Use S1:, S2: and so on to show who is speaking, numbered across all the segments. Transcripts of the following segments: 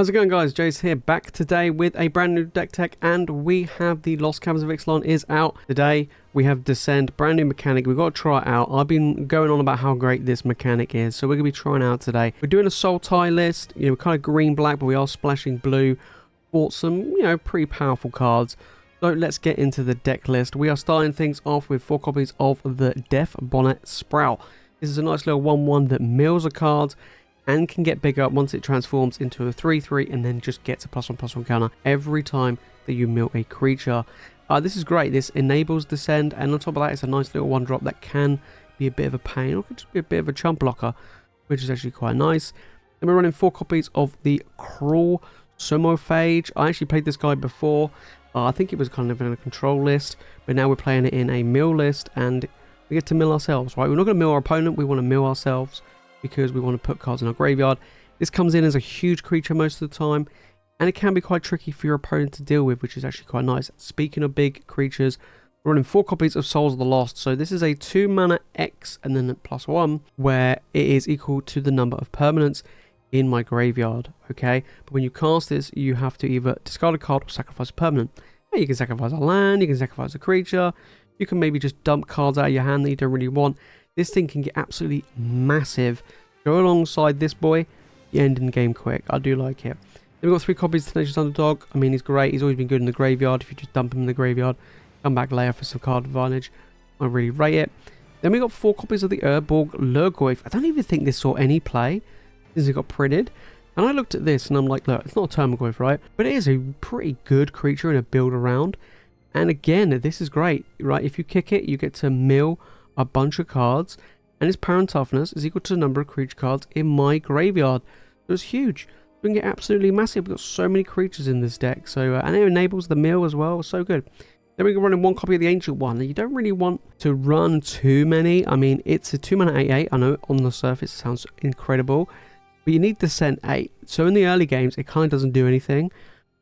S1: How's it going, guys? Jace here, back today with a brand new deck tech, and we have the Lost Caverns of Ixalan is out today. We have Descend, brand new mechanic. We've got to try it out. I've been going on about how great this mechanic is, so we're going to be trying it out today. We're doing a Sultai list, kind of green-black, but we are splashing blue. Bought some, pretty powerful cards. So let's get into the deck list. We are starting things off with 4 copies of the Deathbonnet Sprout. This is a nice little 1/1 that mills a card and can get bigger once it transforms into a 3/3 and then just gets a +1/+1 counter every time that you mill a creature. This is great. This enables Descend, and on top of that, it's a nice little 1-drop that can be a bit of a pain, or could just be a bit of a chump blocker, which is actually quite nice. Then we're running 4 copies of the Cruel Somnophage. I actually played this guy before. I think it was kind of in a control list, but now we're playing it in a mill list, and we get to mill ourselves, right? We're not going to mill our opponent, we want to mill ourselves, because we want to put cards in our graveyard. This comes in as a huge creature most of the time, and it can be quite tricky for your opponent to deal with, which is actually quite nice. Speaking of big creatures, we're running 4 copies of Souls of the Lost. So this is a 2 mana X and then +1, where it is equal to the number of permanents in my graveyard, okay? But when you cast this, you have to either discard a card or sacrifice a permanent. Now, you can sacrifice a land, you can sacrifice a creature, you can maybe just dump cards out of your hand that you don't really want. This thing can get absolutely massive. Go alongside this boy, you end in the game quick. I do like it. Then we've got 3 copies of Tenacious Underdog. I mean, he's great. He's always been good in the graveyard. If you just dump him in the graveyard, come back later for some card advantage. I really rate it. Then we got 4 copies of the Urborg Lhurgoyf. I don't even think this saw any play since it got printed. And I looked at this and I'm like, look, it's not a Termaggoyf, right? But it is a pretty good creature in a build around. And again, this is great, right? If you kick it, you get to mill a bunch of cards, and its power and toughness is equal to the number of creature cards in my graveyard. So it's huge. We can get absolutely massive. We've got so many creatures in this deck, so and it enables the mill as well. So good. Then we can run in 1 copy of the Ancient One. Now, you don't really want to run too many. I mean, it's a 2 mana 8/8. I know on the surface it sounds incredible, but you need Descent 8. So in the early games, it kind of doesn't do anything.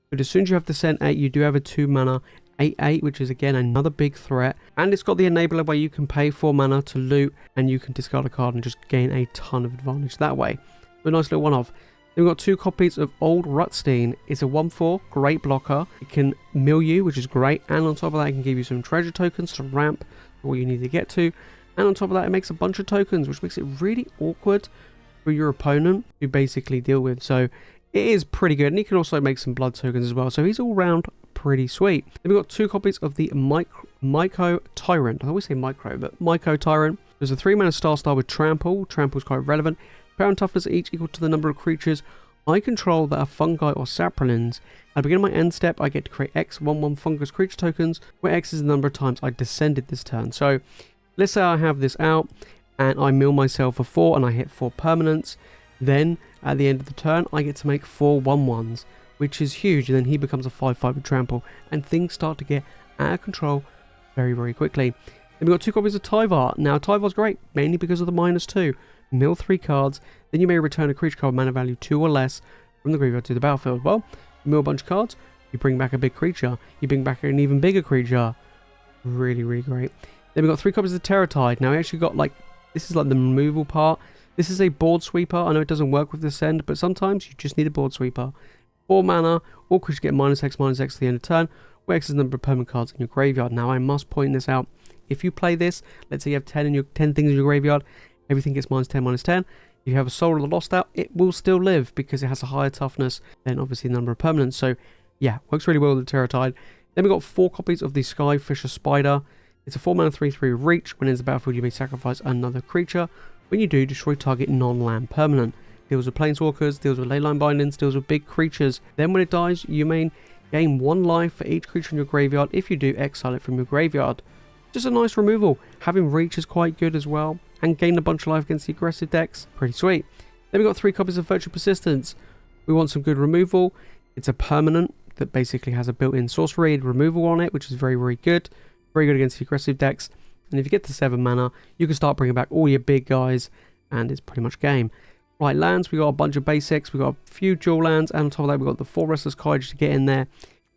S1: But as soon as you have Descent 8, you do have a 2 mana 8/8, which is again another big threat, and it's got the enabler where you can pay 4 mana to loot and you can discard a card and just gain a ton of advantage that way. A nice little one-off. Then we've got 2 copies of Old Rutstein. It's a 1/4, great blocker. It can mill you, which is great, and on top of that it can give you some treasure tokens to ramp what you need to get to, and on top of that it makes a bunch of tokens, which makes it really awkward for your opponent to basically deal with. So it is pretty good, and he can also make some blood tokens as well, so he's all round pretty sweet. Then we've got 2 copies of the Mycotyrant. I always say micro, but Mycotyrant. There's a 3 mana star with Trample. Trample's quite relevant. Power and toughness are each equal to the number of creatures I control that are fungi or saprolins. At the beginning of my end step, I get to create X 1/1 fungus creature tokens, where X is the number of times I descended this turn. So let's say I have this out and I mill myself for 4 and I hit 4 permanents. Then at the end of the turn, I get to make 4 1/1s, which is huge, and then he becomes a 5/5 with Trample, and things start to get out of control very, very quickly. Then we've got 2 copies of Tyvar. Now, Tyvar's great, mainly because of the -2. Mill 3 cards, then you may return a creature card mana value 2 or less from the graveyard to the battlefield. Well, you mill a bunch of cards, you bring back a big creature, you bring back an even bigger creature. Really, really great. Then we've got 3 copies of Terratide. Now, we actually got, this is the removal part. This is a board sweeper. I know it doesn't work with Descend, but sometimes you just need a board sweeper. 4 mana, all creatures get -X to the end of turn, where X is the number of permanent cards in your graveyard. Now, I must point this out. If you play this, let's say you have 10 things in your graveyard, everything gets -10. If you have a Soul of the Lost out, it will still live because it has a higher toughness than obviously the number of permanents. So, yeah, works really well with the Terratide. Then we've got 4 copies of the Skyfisher Spider. It's a 4 mana 3/3 reach. When it enters the battlefield, you may sacrifice another creature. When you do, destroy target non-land permanent. Deals with planeswalkers, deals with leyline bindings, deals with big creatures. Then when it dies, you may gain 1 life for each creature in your graveyard. If you do, exile it from your graveyard. Just a nice removal. Having reach is quite good as well, and gain a bunch of life against the aggressive decks. Pretty sweet. Then we've got 3 copies of Virtual Persistence. We want some good removal. It's a permanent that basically has a built-in sorcery removal on it, which is very, very good. Very good against the aggressive decks. And if you get to 7 mana, you can start bringing back all your big guys, and it's pretty much game. Right, lands, we got a bunch of basics, we got a few dual lands, and on top of that we got the 4 Restless Cottage to get in there.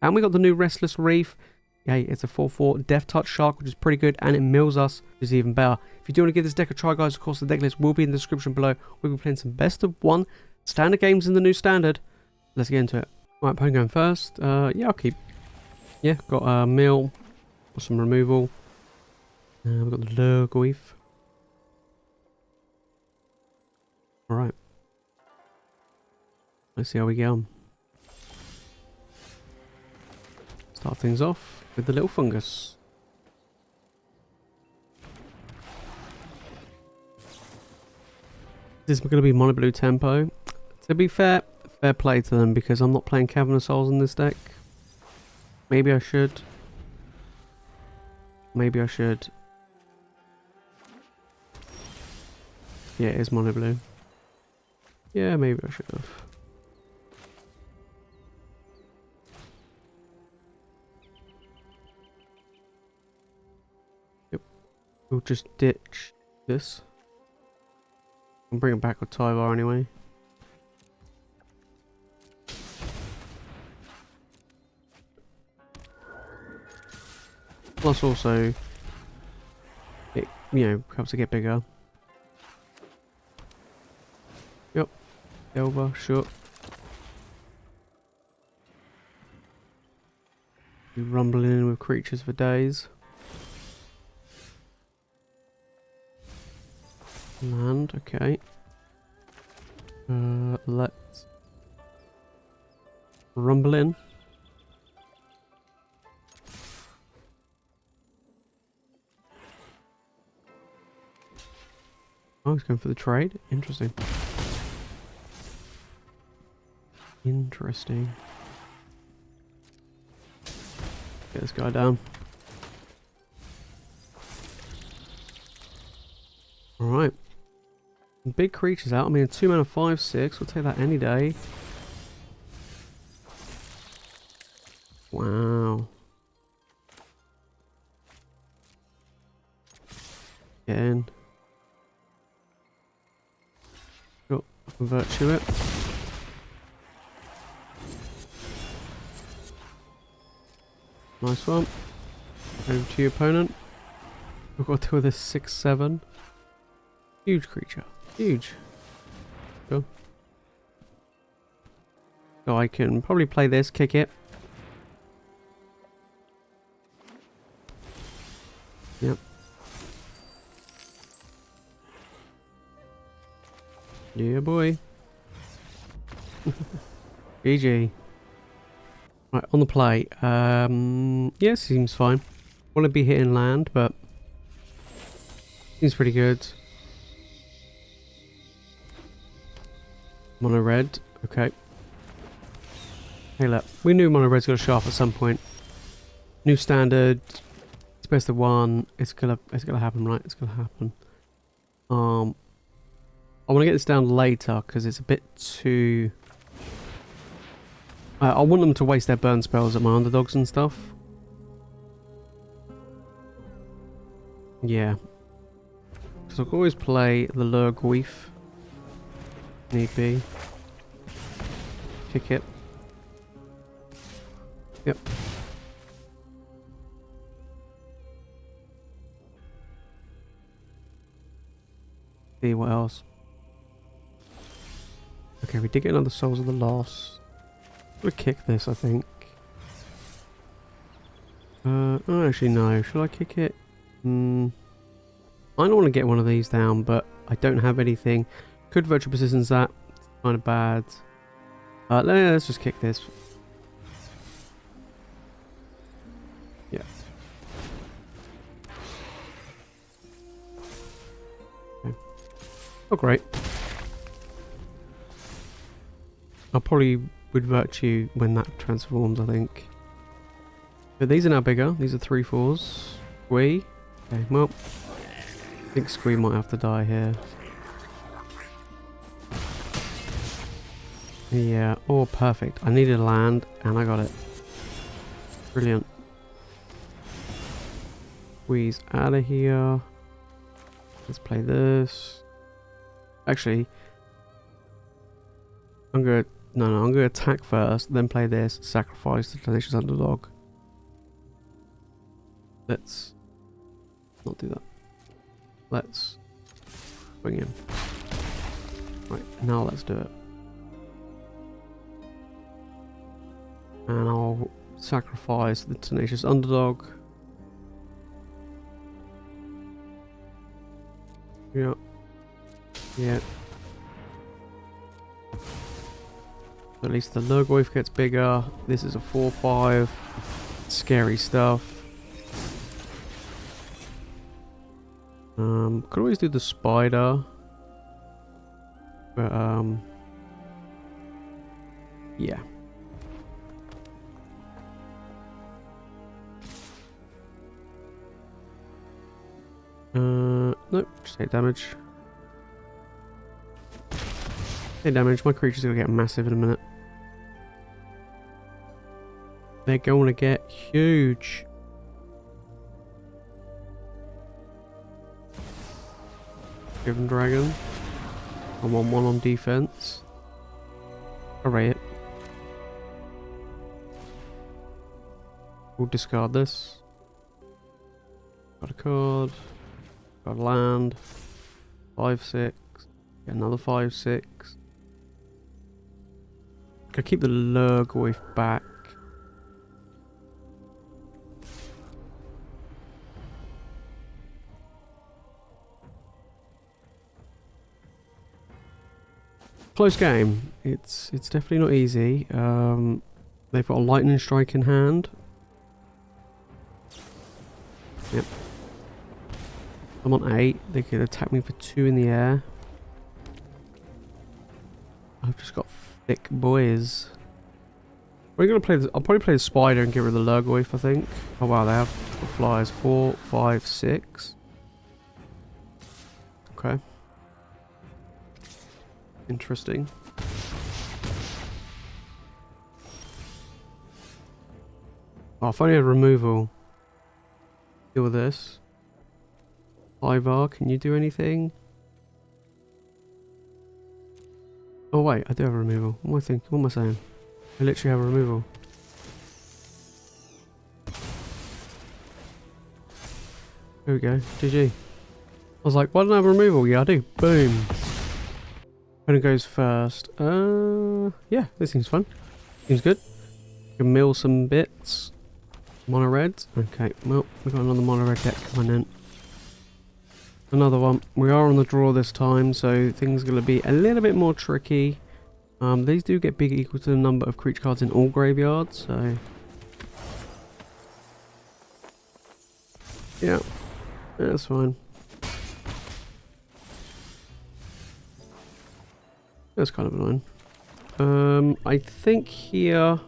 S1: And we got the new Restless Reef. Yeah, it's a 4/4 Death Touch Shark, which is pretty good, and it mills us, which is even better. If you do want to give this deck a try, guys, of course the deck list will be in the description below. We'll be playing some best of 1 standard games in the new standard. let's get into it. Right, opponent going first. Yeah, I'll keep. Yeah, got a mill, got some removal. We've got the Lhurgoyf. Alright. Let's see how we get on. Start things off with the little fungus. This is going to be mono blue tempo. To be fair play to them because I'm not playing Cavern of Souls in this deck. Maybe I should. Maybe I should. Yeah, it is mono blue. Yeah, maybe I should have. Yep. We'll just ditch this. And bring it back with Tyvar anyway. Plus also, it, you know, helps it get bigger. Yep. Elba, sure. Be rumbling with creatures for days. Land, okay. Let's rumble in. Oh, he's going for the trade. Interesting. Interesting. Get this guy down. Alright. Big creatures out. I mean, 2 mana 5/6. We'll take that any day. Wow. Get in. Got Virtue it. Nice one. Over to your opponent. We've got to deal with this 6/7. Huge creature. Huge. Cool. So I can probably play this, kick it. Yep. Yeah, boy. GG. Right, on the play. Yeah, seems fine. Want to be hitting land, but seems pretty good. Mono red, okay. Hey look, we knew mono red's gonna show up at some point. New standard. It's best of one. It's gonna happen, right? It's gonna happen. I want to get this down later because it's a bit too. I want them to waste their burn spells at my underdogs and stuff. Yeah. Because I can always play the Lhurgoyf. Need be. Kick it. Yep. See what else. Okay, we did get another Souls of the Lost. I'm gonna kick this, I think. Oh, actually no. Should I kick it? I don't want to get one of these down, but I don't have anything. Could Virtual Persistence that. It's kind of bad. Let's just kick this. Yeah. Okay. Oh, great. I'll probably would Virtue when that transforms, I think. But these are now bigger. These are 3/4s. Squee. Okay, well. I think Squee might have to die here. Yeah, oh perfect. I needed land and I got it. Brilliant. Squeeze out of here. Let's play this. Actually, I'm gonna attack first, then play this, sacrifice the Tenacious Underdog. Let's not do that. Let's bring him. Right, now let's do it. And I'll sacrifice the Tenacious Underdog. Yeah. Yeah. At least the Lhurgoyf gets bigger. This is a 4/5. Scary stuff. Could always do the spider. But yeah. Nope, just 8 damage. 8 damage, my creature's gonna get massive in a minute. They're going to get huge. Driven Dragon. I'm on 1 on defense. Array it. We'll discard this. Got a card. Got a land. 5/6. Get another 5/6. Gotta keep the Lhurgoyf back. Close game. It's definitely not easy. They've got a lightning strike in hand. Yep. I'm on 8. They could attack me for 2 in the air. I've just got thick boys. We're gonna play. I'll probably play the spider and get rid of the Lhurgoyf, I think. Oh wow, they have flyers. 4, 5, 6. Okay. Interesting. Oh, if I only had removal. Deal with this. Tyvar, can you do anything? Oh wait, I do have a removal. What am I thinking? What am I saying? I literally have a removal. There we go. GG. I was like, why don't I have a removal? Yeah, I do. Boom. When it goes first. Yeah, this seems fun. Seems good. Can mill some bits. Mono reds. Okay, well, we've got another mono red deck coming in. Another one. We are on the draw this time, so things are going to be a little bit more tricky. These do get big equal to the number of creature cards in all graveyards, so... yeah, that's fine. That's kind of annoying. I think here...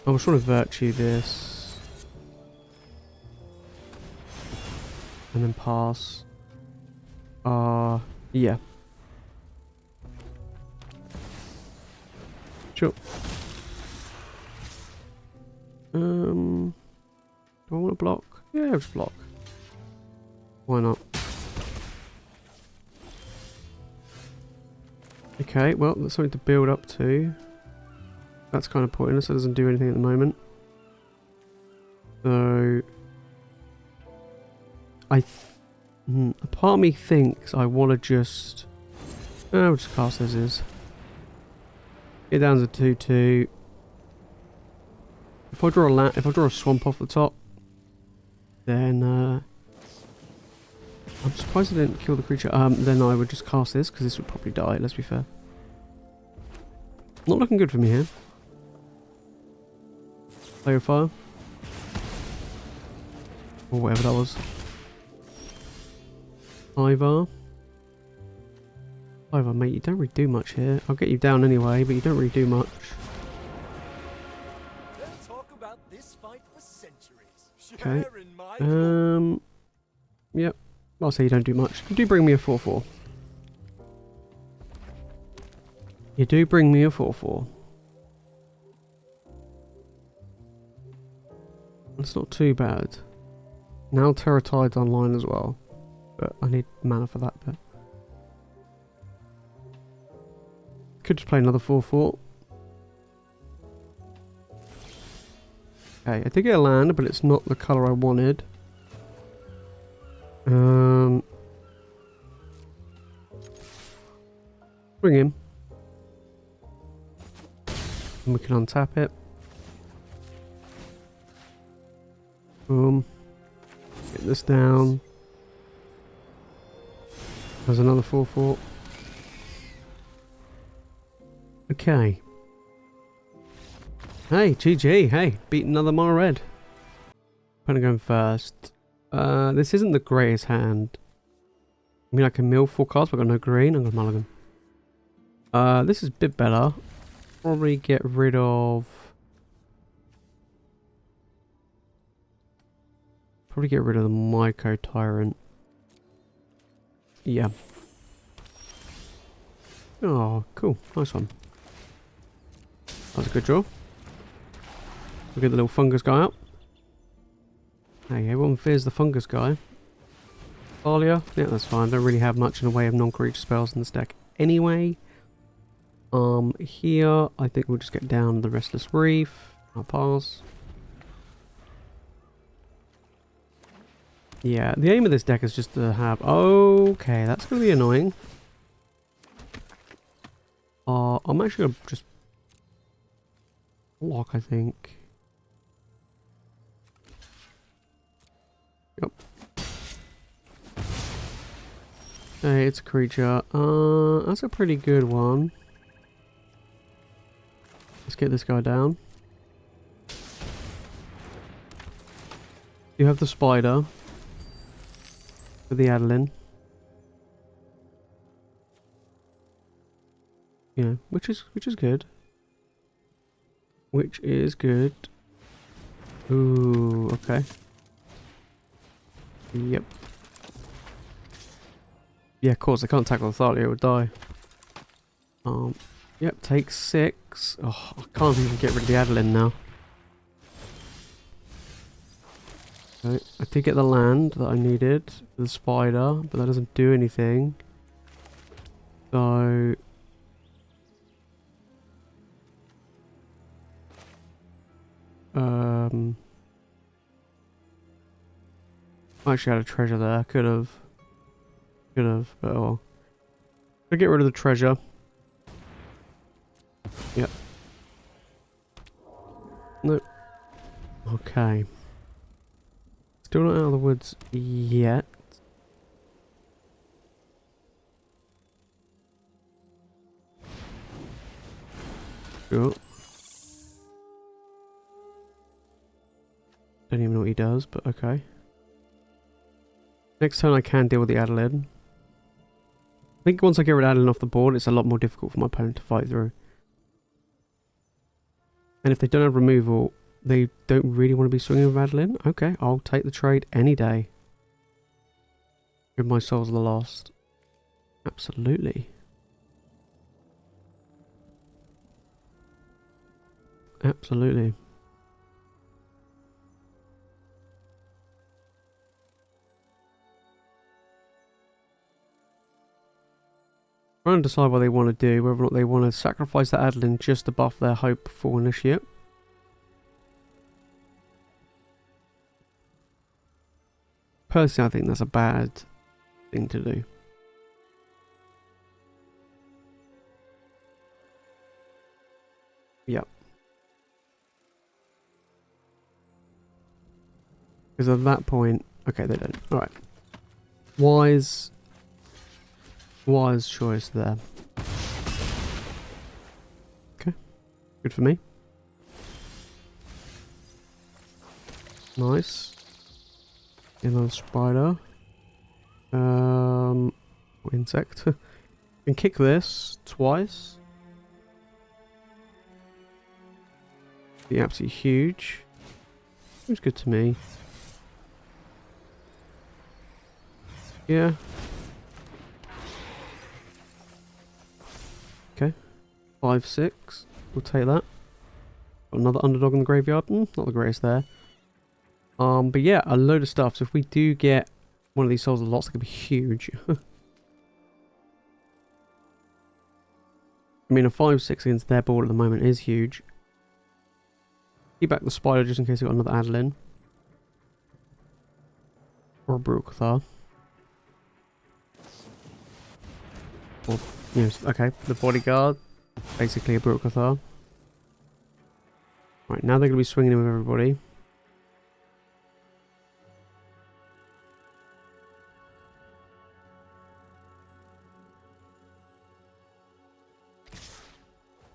S1: I was trying to virtue this. And then pass. Yeah. Sure. Do I want to block? Yeah, just block. Why not? Okay, well, that's something to build up to. That's kind of pointless. It doesn't do anything at the moment. So... a part of me thinks I want to just... I'll just cast as is. Get down to 2/2. If I draw a swamp off the top, then I'm surprised I didn't kill the creature. Then I would just cast this because this would probably die. Let's be fair. Not looking good for me here. Play of fire, or whatever that was. Tyvar. Tyvar, mate, you don't really do much here. I'll get you down anyway, but you don't really do much. Okay. Yep. I'll say you don't do much. You do bring me a 4/4. You do bring me a 4/4. That's not too bad. Now Terra Tide's online as well. But I need mana for that bit. Could just play another 4/4. Okay, I did get a land, but it's not the colour I wanted. Bring him. And we can untap it. Boom. Get this down. There's another 4/4. Okay. Hey, GG. Hey, beat another mono red. I'm going first. This isn't the greatest hand. I mean, I can mill 4 cards, but I've got no green. I'm going to mulligan. This is a bit better. Probably get rid of... Probably get rid of the Mycotyrant. Yeah. Oh, cool. Nice one. That was a good draw. We'll get the little fungus guy out. Hey, everyone fears the fungus guy. Thalia? Yeah, that's fine. Don't really have much in the way of non-creature spells in this deck anyway. Here, I think we'll just get down the Restless Reef. I'll pass. Yeah, the aim of this deck is just to have... Okay, that's going to be annoying. I'm actually going to just... block, I think. Yep. Hey, it's a creature. That's a pretty good one. Let's get this guy down. You have the spider. With the Adeline. Yeah, which is good. Which is good. Ooh, okay. Yep. Yeah, of course, I can't tackle the Thalia, it would die. Yep, take 6. Oh, I can't even get rid of the Adeline now. Okay, I did get the land that I needed, the spider, but that doesn't do anything. So... I actually had a treasure there, could have, but oh well. I'll get rid of the treasure. Yep. Nope. Okay. Still not out of the woods yet. Cool. Don't even know what he does, but okay. Next turn I can deal with the Adelaide. I think once I get rid of Adeline off the board, it's a lot more difficult for my opponent to fight through. And if they don't have removal, they don't really want to be swinging with Adeline. Okay, I'll take the trade any day. Give my souls the lost. Absolutely. Absolutely. Trying to decide what they want to do, whether or not they want to sacrifice that Adeline just to buff their hope for initiate. Personally, I think that's a bad thing to do. Yep. Because at that point... Okay, they don't. Alright. Wise choice there. Okay. Good for me. Nice. Another spider. Insect. Can kick this twice. Be absolutely huge. Seems good to me. Yeah. Okay. 5/6. We'll take that. Got another underdog in the graveyard. Not the greatest there. But yeah, a load of stuff. So if we do get one of these souls of lots, that could be huge. I mean, a 5/6 against their board at the moment is huge. Keep back the spider just in case we've got another Adeline. Or a Brookthar. Or, yes, okay, the bodyguard. Basically a Brookthar. Right, now they're going to be swinging in with everybody.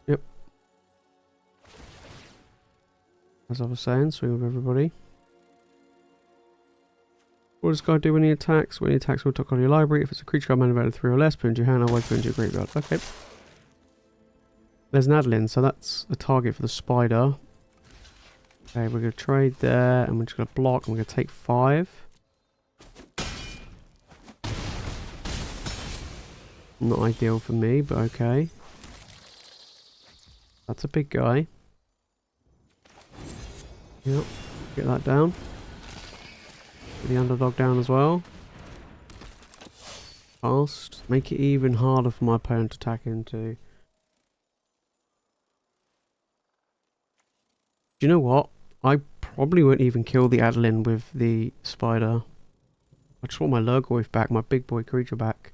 S1: Yep. As I was saying, swing with everybody. What does this guy do when he attacks? When he attacks, we'll talk on your library. If it's a creature card mana value 3 or less, put into your hand, otherwise put into your graveyard. Okay. There's an Adeline, so that's a target for the spider. Okay, we're going to trade there, and we're just going to block, and we're going to take 5. Not ideal for me, but okay. That's a big guy. Yep, get that down. Get the underdog down as well. Fast. Make it even harder for my opponent to attack into. Do you know what? I probably won't even kill the Adeline with the spider. I just want my Lhurgoyf back, my big boy creature back.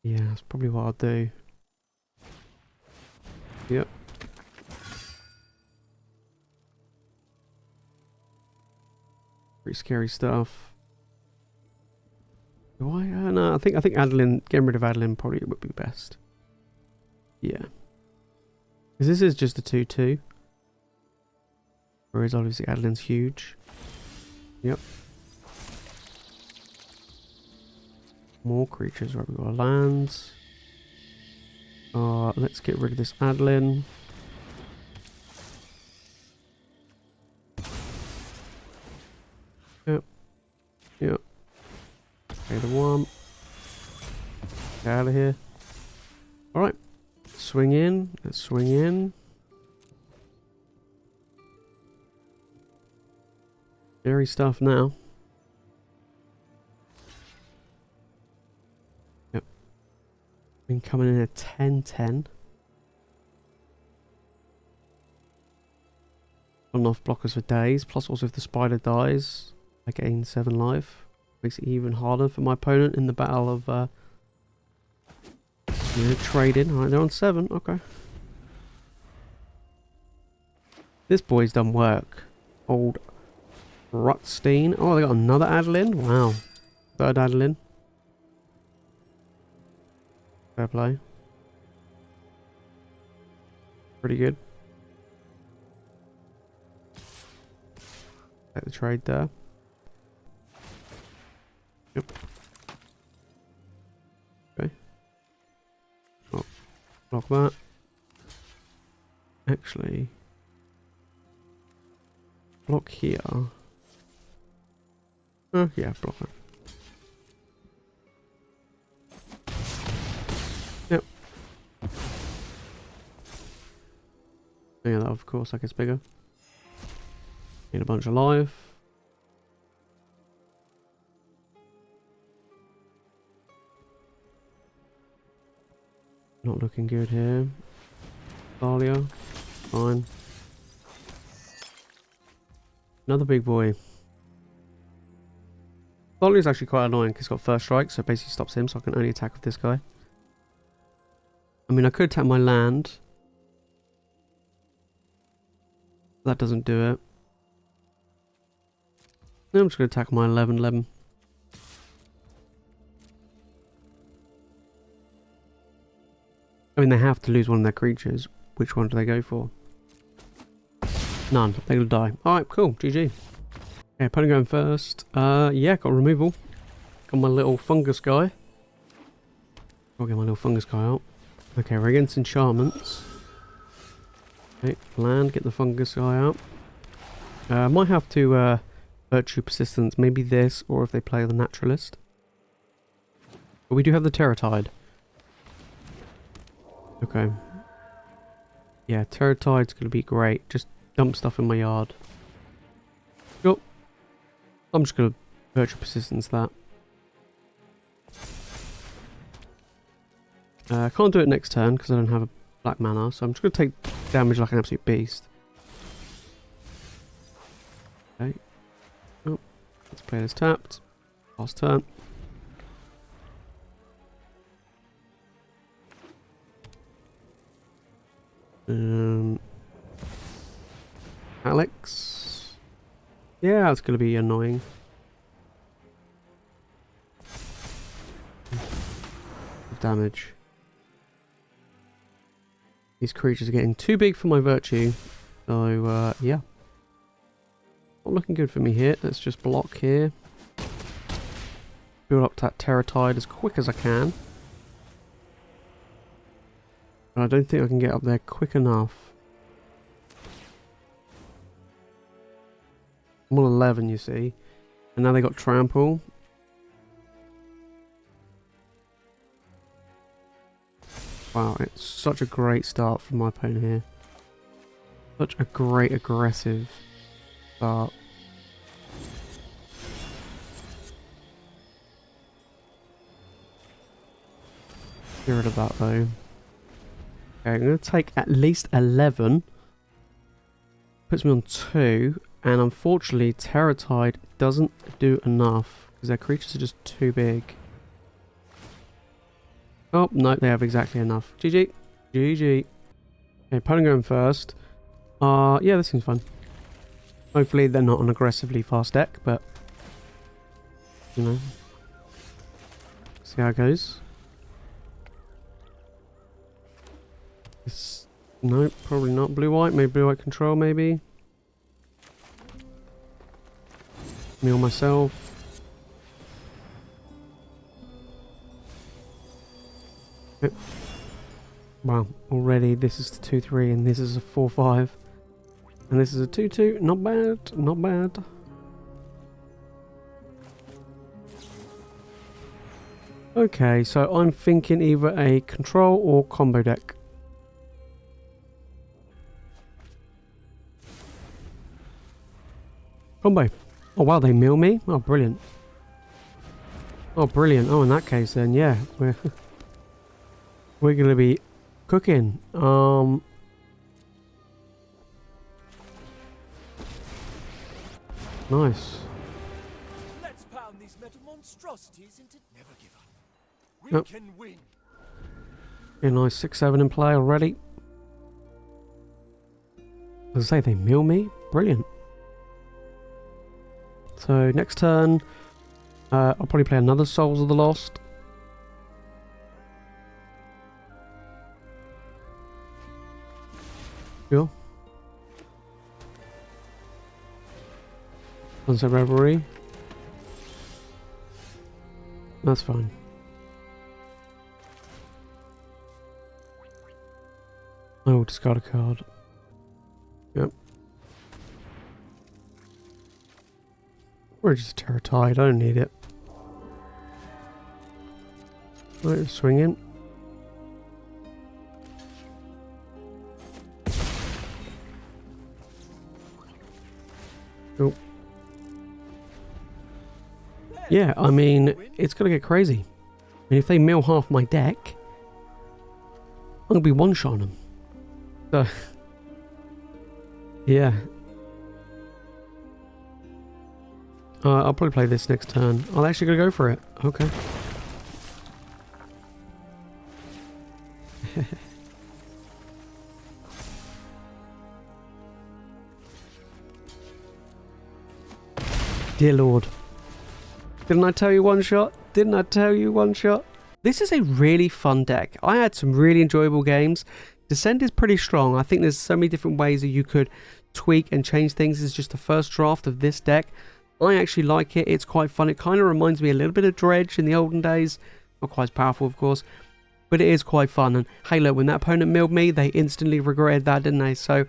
S1: Yeah, that's probably what I'll do. Yep. Pretty scary stuff. Do I? No, I think Adeline, getting rid of Adeline probably would be best. Yeah. Because this is just a 2-2. Whereas obviously Adeline's huge. Yep. More creatures. Right, we've got our lands. Let's get rid of this Adeline. Yep. Yep. Okay, the one. Get out of here. Alright. Swing in. Let's swing in. Scary stuff now. Yep. Been coming in at 10-10. On off blockers for days. Plus also if the spider dies, I gain 7 life. Makes it even harder for my opponent in the battle of trading. Alright, they're on 7. Okay. This boy's done work. Old Rutstein. Oh, they got another Adeline. Wow. 3rd Adeline. Fair play. Pretty good. Take the trade there. Yep. Okay. Oh, block that. Actually, block here. Yeah, block that. Yep. Yeah, that of course that gets bigger. Need a bunch of life. Not looking good here. Dahlia. Fine. Another big boy. Dahlia is actually quite annoying because he's got first strike, so it basically stops him, so I can only attack with this guy. I mean, I could attack my land. That doesn't do it. Then I'm just going to attack my 11-11. I mean, they have to lose one of their creatures. Which one do they go for? None. They're going to die. Alright, cool. GG. Okay, opponent going first. Yeah, got removal. Got my little fungus guy. I'll get my little fungus guy out. Okay, we're against enchantments. Okay, land, get the fungus guy out. Might have to virtue persistence, maybe this, or if they play the naturalist. But we do have the Terratide. Okay. Yeah, Terratide's going to be great. Just dump stuff in my yard. Cool. I'm just going to virtue persistence that. Can't do it next turn because I don't have a black mana, so I'm just going to take damage like an absolute beast. Okay. Oh, let's play this tapped. Last turn. Alex. Yeah, that's going to be annoying. Damage. These creatures are getting too big for my virtue. So, yeah. Not looking good for me here. Let's just block here. Build up that Terror Tide as quick as I can. But I don't think I can get up there quick enough. I'm on 11, you see. And now they got Trample. Wow, it's such a great start from my opponent here. Such a great aggressive start. Get rid of that though. Okay, I'm going to take at least 11. Puts me on 2. And unfortunately, Terror Tide doesn't do enough. Because their creatures are just too big. Oh, no, they have exactly enough. GG. GG. Okay, opponent going first. Yeah, this seems fun. Hopefully they're not an aggressively fast deck, but... You know. See how it goes. No, probably not. Blue-white, maybe blue-white control, maybe. Meal myself. Yep. Wow, already this is the 2-3 and this is a 4-5. And this is a 2-2. Not bad, not bad. Okay, so I'm thinking either a control or combo deck. Combo. Oh wow, they mill me? Oh, brilliant. Oh, brilliant. Oh, in that case then, yeah. We're going to be cooking. Nice.
S2: Let's pound these metal monstrosities into never give up. We can win.
S1: Yeah, nice 6-7 in play already. As I say, they mill me. Brilliant. So next turn, I'll probably play another Souls of the Lost. Sure. Sunset Revelry. That's fine. I will discard a card. Yep. Or just a Terror Tide, I don't need it. Right, swing in. Cool. Yeah, I mean, it's gonna get crazy. I mean, if they mill half my deck, I'm gonna be one-shotting them. So, yeah. I'll probably play this next turn. I'm actually gonna go for it. Okay. Dear Lord. Didn't I tell you one shot? Didn't I tell you one shot? This is a really fun deck. I had some really enjoyable games. Descent is pretty strong. I think there's so many different ways that you could tweak and change things. This is just the first draft of this deck. I actually like it. It's quite fun. It kind of reminds me a little bit of Dredge in the olden days. Not quite as powerful, of course. But it is quite fun. And hey, look, when that opponent milled me, they instantly regretted that, didn't they? So,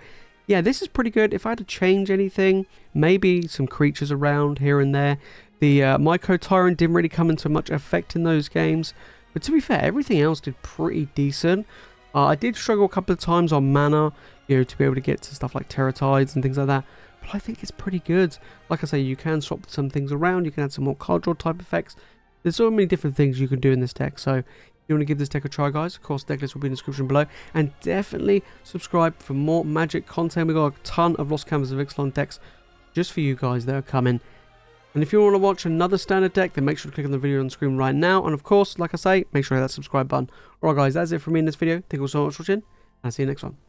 S1: yeah, this is pretty good. If I had to change anything, maybe some creatures around here and there. The Mycotyrant didn't really come into much effect in those games. But to be fair, everything else did pretty decent. I did struggle a couple of times on mana, you know, to be able to get to stuff like Terror Tides and things like that. But I think it's pretty good. Like I say, you can swap some things around. You can add some more card draw type effects. There's so many different things you can do in this deck. So if you want to give this deck a try, guys, of course, deck list will be in the description below. And definitely subscribe for more Magic content. We've got a ton of Lost Canvas of Ixalan decks just for you guys that are coming. And if you want to watch another standard deck, then make sure to click on the video on the screen right now. And of course, like I say, make sure to hit that subscribe button. Alright guys, that's it from me in this video. Thank you all so much for watching, and I'll see you next one.